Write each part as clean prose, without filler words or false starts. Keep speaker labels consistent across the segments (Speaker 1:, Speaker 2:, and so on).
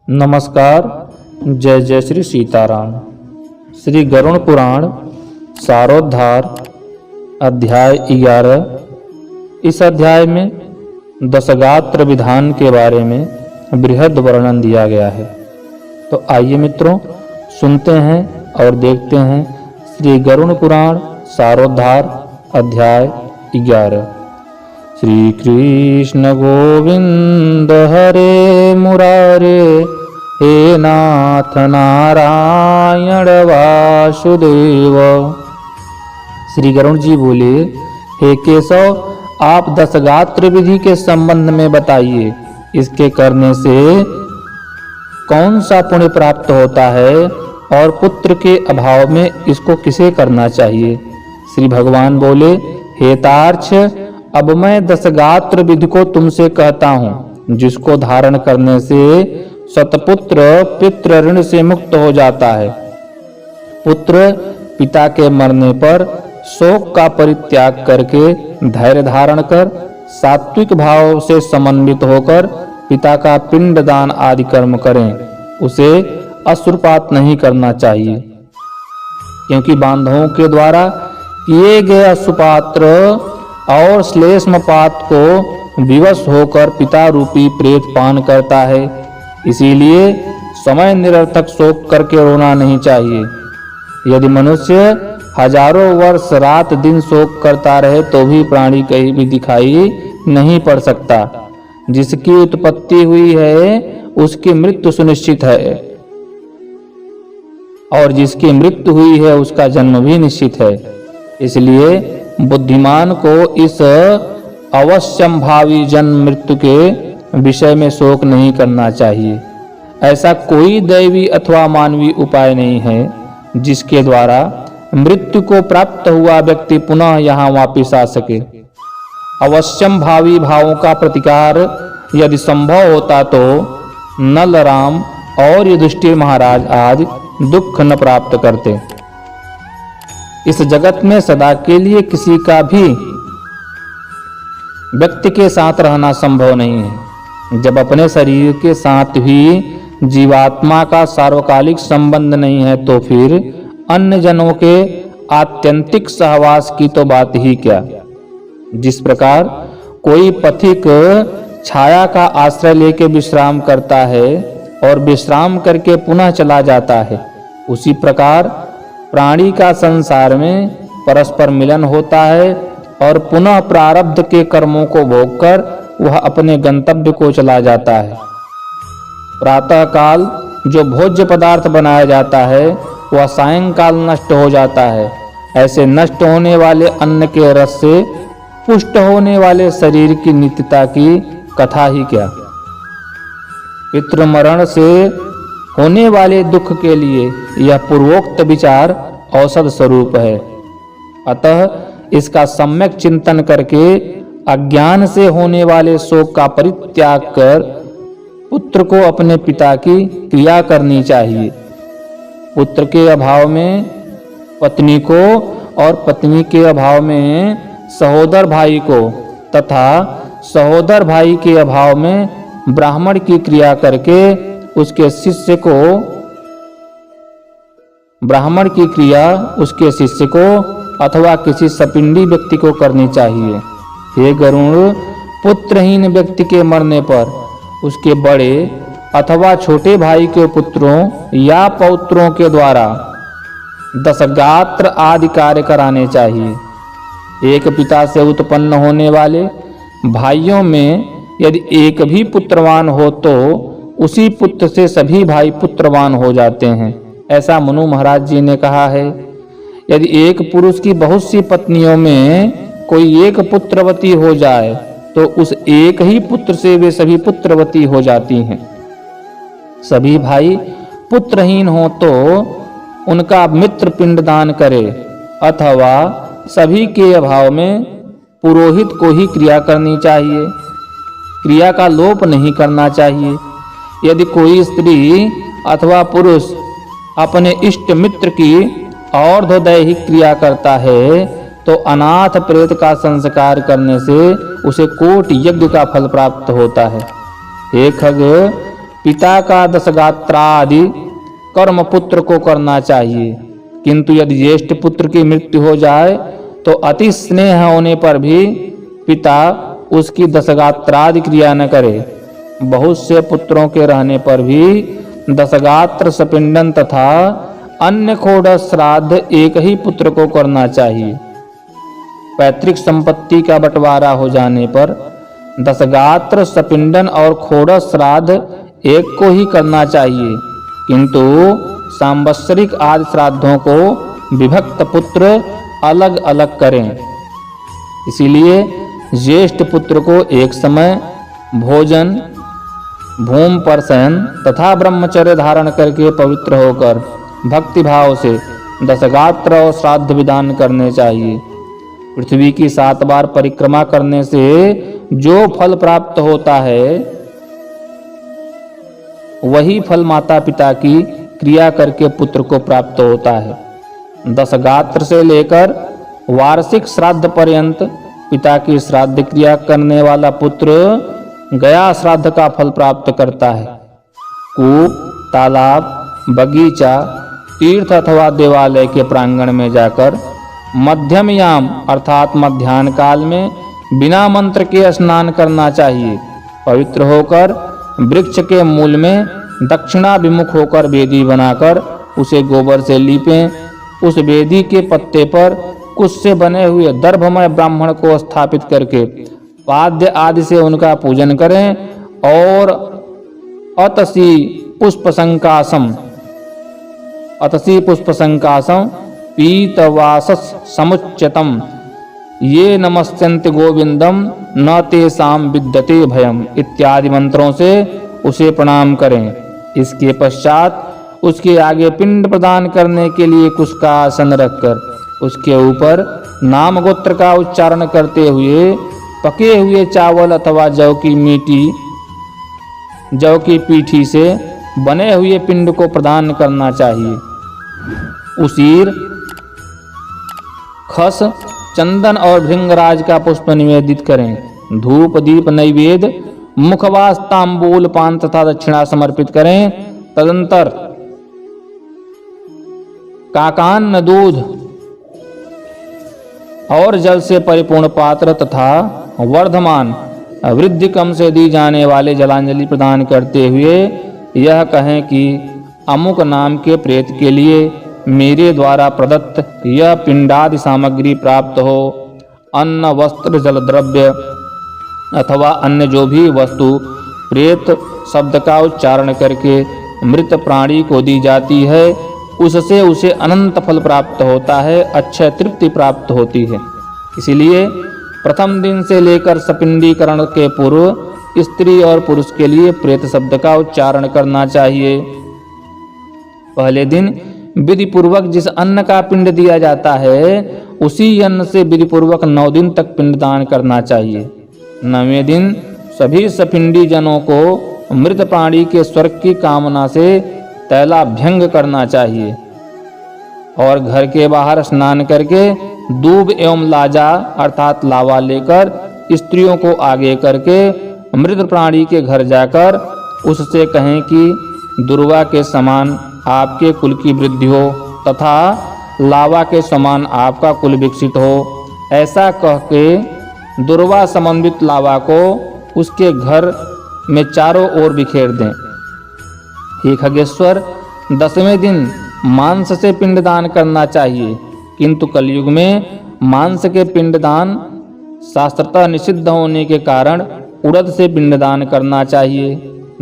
Speaker 1: नमस्कार। जय जय श्री सीताराम। श्री गरुड़ पुराण सारोद्धार अध्याय 11। इस अध्याय में दशगात्र विधान के बारे में बृहद वर्णन दिया गया है। तो आइए मित्रों, सुनते हैं और देखते हैं श्री गरुड़ पुराण सारोद्धार अध्याय 11। श्री कृष्ण गोविंद हरे मुरारे, हे नाथ नारायण वासुदेव। श्री गरुड़ जी बोले, हे केशव, आप दशगात्र विधि के संबंध में बताइए। इसके करने से कौन सा पुण्य प्राप्त होता है और पुत्र के अभाव में इसको किसे करना चाहिए। श्री भगवान बोले, हे तार्क्ष, अब मैं दशगात्र विधि को तुमसे कहता हूँ, जिसको धारण करने से सतपुत्र पितृ ऋण से मुक्त हो जाता है। पुत्र पिता के मरने पर शोक का परित्याग करके धैर्य धारण कर सात्विक भाव से समन्वित होकर पिता का पिंड दान आदि कर्म करें। उसे अश्रुपात नहीं करना चाहिए, क्योंकि बांधवों के द्वारा किए गए अश्रुपात्र और श्लेष्मपात को विवश होकर पिता रूपी प्रेत पान करता है। इसीलिए समय निरर्थक शोक करके रोना नहीं चाहिए। यदि मनुष्य हजारों वर्ष रात दिन शोक करता रहे तो भी प्राणी कहीं भी दिखाई नहीं पड़ सकता। जिसकी उत्पत्ति हुई है उसकी मृत्यु सुनिश्चित है, और जिसकी मृत्यु हुई है उसका जन्म भी निश्चित है। इसलिए बुद्धिमान को इस अवश्यंभावी जन्म मृत्यु के विषय में शोक नहीं करना चाहिए। ऐसा कोई दैवी अथवा मानवीय उपाय नहीं है जिसके द्वारा मृत्यु को प्राप्त हुआ व्यक्ति पुनः यहाँ वापिस आ सके। अवश्यंभावी भावों का प्रतिकार यदि संभव होता तो नल राम और युधिष्ठिर महाराज आज दुख न प्राप्त करते। इस जगत में सदा के लिए किसी का भी व्यक्ति के साथ रहना संभव नहीं है। जब अपने शरीर के साथ ही जीवात्मा का सार्वकालिक संबंध नहीं है तो फिर अन्य जनों के आत्यंतिक सहवास की तो बात ही क्या। जिस प्रकार कोई पथिक छाया का आश्रय लेके विश्राम करता है और विश्राम करके पुनः चला जाता है, उसी प्रकार प्राणी का संसार में परस्पर मिलन होता है और पुनः प्रारब्ध के कर्मों को भोगकर वह अपने गंतव्य को चला जाता है। प्रातः काल जो भोज्य पदार्थ बनाया जाता है वह सायंकाल नष्ट हो जाता है। ऐसे नष्ट होने वाले अन्न के रस से पुष्ट होने वाले शरीर की नित्यता की कथा ही क्या। पितृमरण से होने वाले दुख के लिए यह पूर्वोक्त विचार औषध स्वरूप है। अतः इसका सम्यक चिंतन करके अज्ञान से होने वाले शोक का परित्याग कर पुत्र को अपने पिता की क्रिया करनी चाहिए। पुत्र के अभाव में पत्नी को और पत्नी के अभाव में सहोदर भाई को तथा सहोदर भाई के अभाव में ब्राह्मण की क्रिया करके उसके शिष्य को ब्राह्मण की क्रिया उसके शिष्य को अथवा किसी सपिंडी व्यक्ति को करनी चाहिए। हे गरुड़, पुत्रहीन व्यक्ति के मरने पर उसके बड़े अथवा छोटे भाई के पुत्रों या पौत्रों के द्वारा दशगात्र आदि कार्य कराने चाहिए। एक पिता से उत्पन्न होने वाले भाइयों में यदि एक भी पुत्रवान हो तो उसी पुत्र से सभी भाई पुत्रवान हो जाते हैं। ऐसा मनु महाराज जी ने कहा है। यदि एक पुरुष की बहुत सी पत्नियों में कोई एक पुत्रवती हो जाए तो उस एक ही पुत्र से वे सभी पुत्रवती हो जाती हैं। सभी भाई पुत्रहीन हो तो उनका मित्र पिंडदान करे, अथवा सभी के अभाव में पुरोहित को ही क्रिया करनी चाहिए। क्रिया का लोप नहीं करना चाहिए। यदि कोई स्त्री अथवा पुरुष अपने इष्ट मित्र की और्ध्वदैहिक क्रिया करता है तो अनाथ प्रेत का संस्कार करने से उसे कोटि यज्ञ का फल प्राप्त होता है। हे खग, पिता का दशगात्रादि कर्म पुत्र को करना चाहिए, किंतु यदि ज्येष्ठ पुत्र की मृत्यु हो जाए तो अति स्नेह होने पर भी पिता उसकी दशगात्रादि क्रिया न करे। बहुत से पुत्रों के रहने पर भी दशगात्र सपिंडन तथा अन्य खोड़स श्राद्ध एक ही पुत्र को करना चाहिए। पैतृक संपत्ति का बंटवारा हो जाने पर दशगात्र सपिंडन और खोड़स श्राद्ध एक को ही करना चाहिए, किंतु सांवत्सरिक आदि श्राद्धों को विभक्त पुत्र अलग अलग करें। इसीलिए ज्येष्ठ पुत्र को एक समय भोजन, भूम पर शयन तथा ब्रह्मचर्य धारण करके पवित्र होकर भक्ति भाव से दशगात्र और श्राद्ध विधान करने चाहिए। पृथ्वी की 7 बार परिक्रमा करने से जो फल प्राप्त होता है वही फल माता पिता की क्रिया करके पुत्र को प्राप्त होता है। दशगात्र से लेकर वार्षिक श्राद्ध पर्यंत पिता की श्राद्ध क्रिया करने वाला पुत्र गया श्राद्ध का फल प्राप्त करता है। कूप, तालाब, बगीचा, तीर्थ अथवा देवालय के प्रांगण में जाकर मध्यम याम अर्थात मध्याह्न काल में बिना मंत्र के स्नान करना चाहिए। पवित्र होकर वृक्ष के मूल में दक्षिणाभिमुख होकर वेदी बनाकर उसे गोबर से लीपें। उस वेदी के पत्ते पर कुश से बने हुए दर्भमय ब्राह्मण को स्थापित करके पाद्य आदि से उनका पूजन करें और अतसी पुष्पसंकासम पीतवासस समुच्यतम ये नमस्यन्ति गोविंदम न तेषाम विद्यते भयम इत्यादि मंत्रों से उसे प्रणाम करें। इसके पश्चात उसके आगे पिंड प्रदान करने के लिए कुश का आसन रखकर उसके ऊपर नाम गोत्र का उच्चारण करते हुए पके हुए चावल अथवा जौ की पीठी से बने हुए पिंड को प्रदान करना चाहिए। उसीर, खस, चंदन और भृंगराज का पुष्प निवेदित करें। धूप, दीप, नैवेद्य, मुखवास, तांबूल, पान तथा दक्षिणा समर्पित करें। तदंतर काकान्न, दूध और जल से परिपूर्ण पात्र तथा वर्धमान वृद्धि कम से दी जाने वाले जलांजलि प्रदान करते हुए यह कहें कि अमुक नाम के प्रेत के लिए मेरे द्वारा प्रदत्त यह पिंडादि सामग्री प्राप्त हो। अन्न, वस्त्र, जल द्रव्य अथवा अन्य जो भी वस्तु प्रेत शब्द का उच्चारण करके मृत प्राणी को दी जाती है उससे उसे अनंत फल प्राप्त होता है, अक्षय तृप्ति प्राप्त होती है। इसीलिए प्रथम दिन से लेकर सपिंडीकरण के पूर्व स्त्री और पुरुष के लिए प्रेत शब्द का उच्चारण करना चाहिए। पहले दिन विधि पूर्वक जिस अन्न का पिंड दिया जाता है उसी अन्न से विधि पूर्वक 9 दिन तक पिंडदान करना चाहिए। 9वें दिन सभी सपिंडी जनों को मृत प्राणी के स्वर्ग की कामना से तैलाभ्यंग करना चाहिए और घर के बाहर स्नान करके दूब एवं लाजा अर्थात लावा लेकर स्त्रियों को आगे करके मृत प्राणी के घर जाकर उससे कहें कि दुर्वा के समान आपके कुल की वृद्धि हो तथा लावा के समान आपका कुल विकसित हो। ऐसा कह के दुर्वा समन्वित लावा को उसके घर में चारों ओर बिखेर दें। हे खगेश्वर, 10वें दिन मांस से पिंडदान करना चाहिए, किंतु कलयुग में मांस के पिंडदान शास्त्रतः निषिद्ध होने के कारण उड़द से पिंडदान करना चाहिए।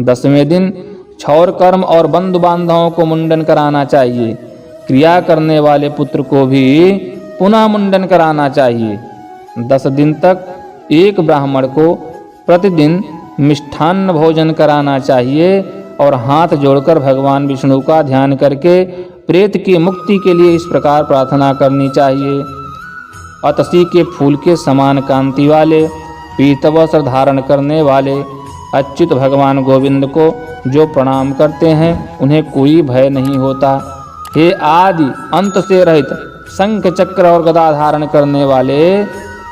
Speaker 1: 10वें दिन क्षौर कर्म और बंधु बांधवों को मुंडन कराना चाहिए। क्रिया करने वाले पुत्र को भी पुनः मुंडन कराना चाहिए। 10 दिन तक एक ब्राह्मण को प्रतिदिन मिष्ठान्न भोजन कराना चाहिए और हाथ जोड़कर भगवान विष्णु का ध्यान करके प्रेत की मुक्ति के लिए इस प्रकार प्रार्थना करनी चाहिए। अतसी के फूल के समान कांति वाले पीतवस्त्र धारण करने वाले अच्युत भगवान गोविंद को जो प्रणाम करते हैं उन्हें कोई भय नहीं होता। हे आदि अंत से रहित शंख चक्र और गदा धारण करने वाले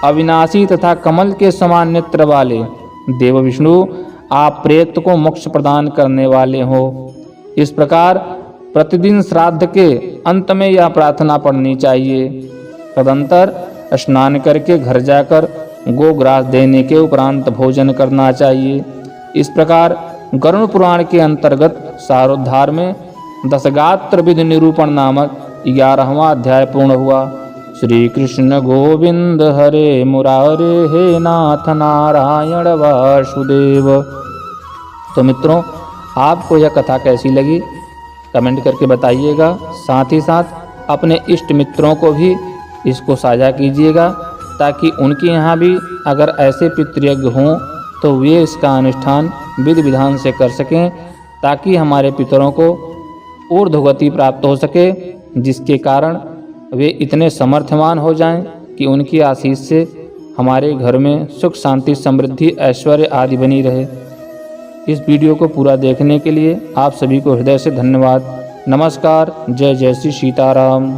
Speaker 1: अविनाशी तथा कमल के समान नेत्र वाले देव विष्णु, आप प्रेत को मोक्ष प्रदान करने वाले हो। इस प्रकार प्रतिदिन श्राद्ध के अंत में यह प्रार्थना पढ़नी चाहिए। तदंतर स्नान करके घर जाकर गोग्रास देने के उपरांत भोजन करना चाहिए। इस प्रकार गरुड़ पुराण के अंतर्गत सारोद्धार में दशगात्र विधि निरूपण नामक 11वां अध्याय पूर्ण हुआ। श्री कृष्ण गोविंद हरे मुरारे हे नाथ नारायण वासुदेव। तो मित्रों, आपको यह कथा कैसी लगी कमेंट करके बताइएगा। साथ ही साथ अपने इष्ट मित्रों को भी इसको साझा कीजिएगा, ताकि उनके यहाँ भी अगर ऐसे पितृयज्ञ हों तो वे इसका अनुष्ठान विधि विधान से कर सकें, ताकि हमारे पितरों को ऊर्ध्वगति प्राप्त हो सके, जिसके कारण वे इतने समर्थवान हो जाएं कि उनकी आशीष से हमारे घर में सुख शांति समृद्धि ऐश्वर्य आदि बनी रहे। इस वीडियो को पूरा देखने के लिए आप सभी को हृदय से धन्यवाद। नमस्कार। जय जय श्री सीताराम।